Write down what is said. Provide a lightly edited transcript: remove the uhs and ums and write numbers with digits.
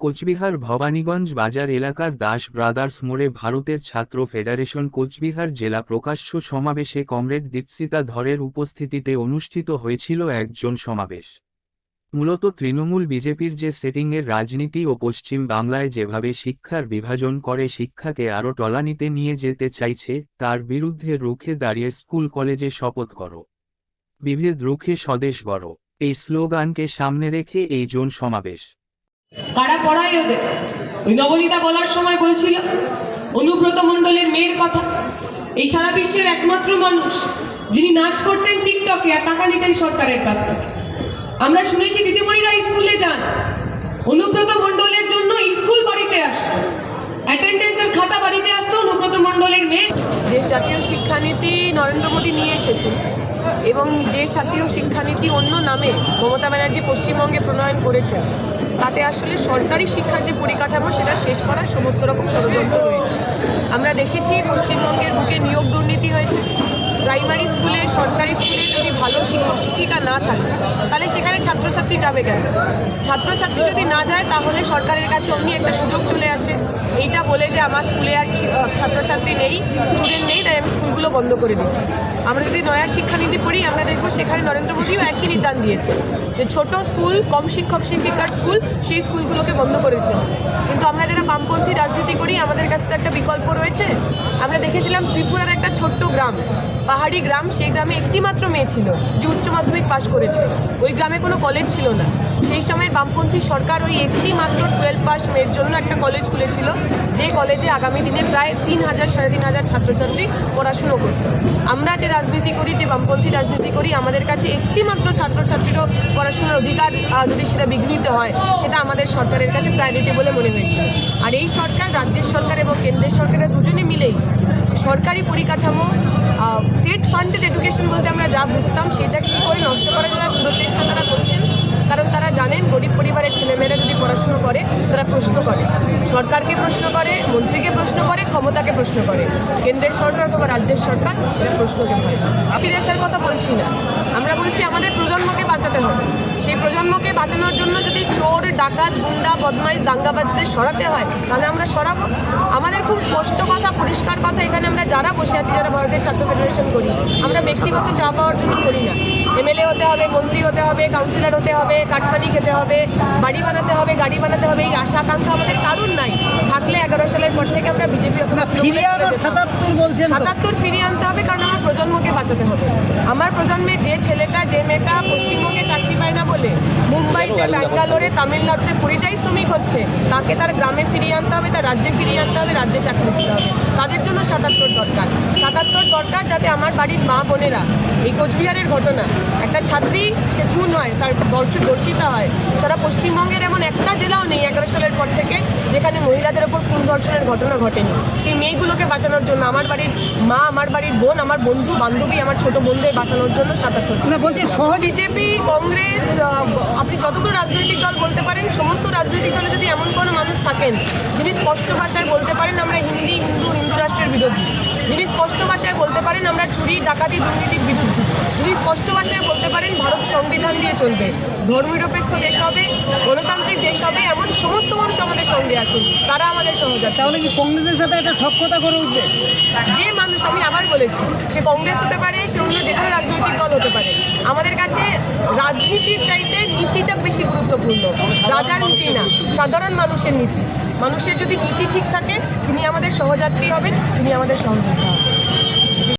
কোচবিহার ভবানীগঞ্জ বাজার এলাকার দাস ব্রাদার্স মোড়ে ভারতের ছাত্র ফেডারেশন কোচবিহার জেলা প্রকাশ্য সমাবেশে কমরেড দীপসিতা ধরের উপস্থিতিতে অনুষ্ঠিত হয়েছিল একজন সমাবেশ। মূলত তৃণমূল বিজেপির যে সেটিংয়ের রাজনীতি ও পশ্চিম বাংলায় যেভাবে শিক্ষার বিভাজন করে শিক্ষাকে আরও তলানিতে নিয়ে যেতে চাইছে তার বিরুদ্ধে রুখে দাঁড়িয়ে স্কুল কলেজে শপথ করো, বিভেদ রুখে স্বদেশ গড়ো, এই স্লোগানকে সামনে রেখে এই জন সমাবেশ। কারা পড়ায় ওদের? ওই নবনীতা বলার সময় বলছিল অনুব্রত মণ্ডলের মেয়ের কথা। এই সারা বিশ্বের একমাত্র মানুষ যিনি নাচ করতেন টিকটকে আর টাকা নিতেন সরকারের কাছ থেকে। আমরা শুনেছি দিদিমণিরা স্কুলে যান, অনুব্রত মণ্ডলের জন্য স্কুল বাড়িতে আসতো, অ্যাটেন্ডেন্সের খাতা বাড়িতে আসতো অনুব্রত মণ্ডলের মেয়ে। যে জাতীয় শিক্ষানীতি নরেন্দ্র মোদী নিয়ে এসেছেন এবং যে জাতীয় শিক্ষানীতি অন্য নামে মমতা ব্যানার্জি পশ্চিমবঙ্গে প্রণয়ন করেছেন, তাতে আসলে সরকারি শিক্ষার যে পরিকাঠামো সেটা শেষ করার সমস্ত রকম ষড়যন্ত্র রয়েছে। আমরা দেখেছি পশ্চিমবঙ্গের বুকে নিয়োগ দুর্নীতি হয়েছে। প্রাইমারি স্কুলে, সরকারি স্কুলে যদি ভালো শিক্ষক শিক্ষিকা না থাকে তাহলে সেখানে ছাত্রছাত্রী যাবে কেন? ছাত্রছাত্রী যদি না যায় তাহলে সরকারের কাছে অমনি একটা সুযোগ চলে আসে, এইটা বলে যে আমার স্কুলে আর ছাত্রছাত্রী নেই, স্টুডেন্ট নেই, তাই আমি স্কুলগুলো বন্ধ করে দিচ্ছি। আমরা যদি নয়া শিক্ষানীতি পড়ি আমরা দেখবো সেখানে নরেন্দ্র মোদীও একই নির্দেশ দিয়েছে যে ছোট স্কুল, কম শিক্ষক শিক্ষিকার স্কুল, সেই স্কুলগুলোকে বন্ধ করে দিতে হবে। কিন্তু আমরা যারা বামপন্থী রাজনীতি করি আমাদের কাছে তো একটা বিকল্প রয়েছে। আমরা দেখেছিলাম ত্রিপুরার একটা ছোট্ট গ্রাম, পাহাড়ি গ্রাম, সেই গ্রামে একটি মাত্র মেয়ে ছিল যে উচ্চ মাধ্যমিক পাশ করেছে। ওই গ্রামে কোনো কলেজ ছিল না। সেই সময় বামপন্থী সরকার ওই একটি মাত্র 12 পাস মেয়ের জন্য একটা কলেজ খুলেছিল, যে কলেজে আগামী দিনে প্রায় 3000 সাড়ে 3000 ছাত্রছাত্রী পড়াশুনো করত। আমরা যে রাজনীতি করি, যে বামপন্থী রাজনীতি করি, আমাদের কাছে একটি মাত্র ছাত্রছাত্রীরও পড়াশোনার অধিকার যদি সেটা বিঘ্নিত হয় সেটা আমাদের সরকারের কাছে প্রায়োরিটি বলে মনে হয়েছিল। আর এই সরকার, রাজ্যের সরকার এবং কেন্দ্রের সরকারের দুজনে মিলেই সরকারি পরিকাঠামো, স্টেট ফান্ডেড এডুকেশন বলতে আমরা যা বুঝতাম সেটাকে কী করে নষ্ট করার জন্য পুরো চেষ্টা তারা করছেন। কারণ তারা জানেন গরিব পরিবারের ছেলেমেয়েরা যদি পড়াশুনো করে তারা প্রশ্ন করে, সরকারকে প্রশ্ন করে, মন্ত্রীকে প্রশ্ন করে, ক্ষমতাকে প্রশ্ন করে। কেন্দ্রের সরকার অথবা রাজ্যের সরকার এরা প্রশ্নকে ভয় পায়। ফিরে আসার কথা বলছি না, আমরা বলছি আমাদের প্রজন্মকে বাঁচাতে হবে। সেই প্রজন্মকে বাঁচানোর জন্য যদি চোর, ডাকাত, গুন্ডা, বদমাইশ, দাঙ্গাবাজদের সরাতে হয় তাহলে আমরা সরাবো। আমাদের খুব স্পষ্ট কথা, পরিষ্কার কথা, এখানে আমরা যারা বসে আছি, যারা ভারতের ছাত্র ফেডারেশন করি, আমরা ব্যক্তিগত চা পাওয়ার জন্য করি না। এমএলএ হতে হবে, মন্ত্রী হতে হবে, কাউন্সিলর হতে হবে, কাঠমানি খেতে হবে, বাড়ি বানাতে হবে, গাড়ি বানাতে হবে, এই আশা আকাঙ্ক্ষা আমাদের কারণ নাই। থাকলে 11 সালের পর থেকে আমরা বিজেপি অথবা 77 ফিরিয়ে আনতে হবে, কারণ আমার প্রজন্মকে বাঁচাতে হবে। আমার প্রজন্মের যে ছেলেটা, যে মেয়েটা পশ্চিমবঙ্গে চাকরি পায় না বলে মুম্বাইতে, ব্যাঙ্গালোরে, তামিলনাড়ুতে পরিযায়ী শ্রমিক হচ্ছে, তাকে তার গ্রামে ফিরিয়ে আনতে হবে, তার রাজ্যে ফিরিয়ে আনতে হবে, রাজ্যে চাকরি দিতে হবে। তাদের জন্য 77 দরকার। 77 দরকার যাতে আমার বাড়ির মা বোনেরা, এই কোচবিহারের ঘটনা, একটা ছাত্রী সে খুন হয়, তার ধর্ষিতা হয়, সারা পশ্চিমবঙ্গের এমন একটা জেলাও নেই 11 সালের পর থেকে যেখানে মহিলাদের ওপর খুন ধর্ষণের ঘটনা ঘটেনি। সেই মেয়েগুলোকে বাঁচানোর জন্য আমার বাড়ির মা, আমার বাড়ির বোন, আমার বন্ধু বান্ধবী, আমার ছোট বোনদের বাঁচানোর জন্য 77। বলছি বিজেপি, কংগ্রেস, আপনি যতগুলো রাজনৈতিক দল বলতে পারেন, সমস্ত রাজনৈতিক দলে যদি এমন কোনো মানুষ থাকেন যিনি স্পষ্ট ভাষায় বলতে পারেন আমরা হিন্দু রাষ্ট্রের বিরোধী, যিনি স্পষ্ট ভাষায় বলতে পারেন আমরা চুরি, ডাকাতি, দুর্নীতির বিরুদ্ধে, যিনি স্পষ্ট ভাষায় বলতে পারেন ভারত সংবিধান দিয়ে চলবে, ধর্মনিরপেক্ষ দেশ হবে, গণতান্ত্রিক দেশ হবে, এমন সমস্ত মানুষ আমাদের সঙ্গে আসুন, তারা আমাদের সহযোগিতা। তাহলে কি কংগ্রেসের সাথে একটা সখ্যতা করে উঠবে? যে মানুষ, আমি আবার বলেছি, সে কংগ্রেস হতে পারে, সে অন্য যে কোনো রাজনৈতিক দল হতে পারে, আমাদের কাছে রাজনীতির চাইতে নীতিটা বেশি গুরুত্বপূর্ণ। রাজার নীতি না, সাধারণ মানুষের নীতি। মানুষের যদি নীতি ঠিক থাকে তিনি আমাদের সহযাত্রী হবেন, তিনি আমাদের সহযোগিতা হবেন।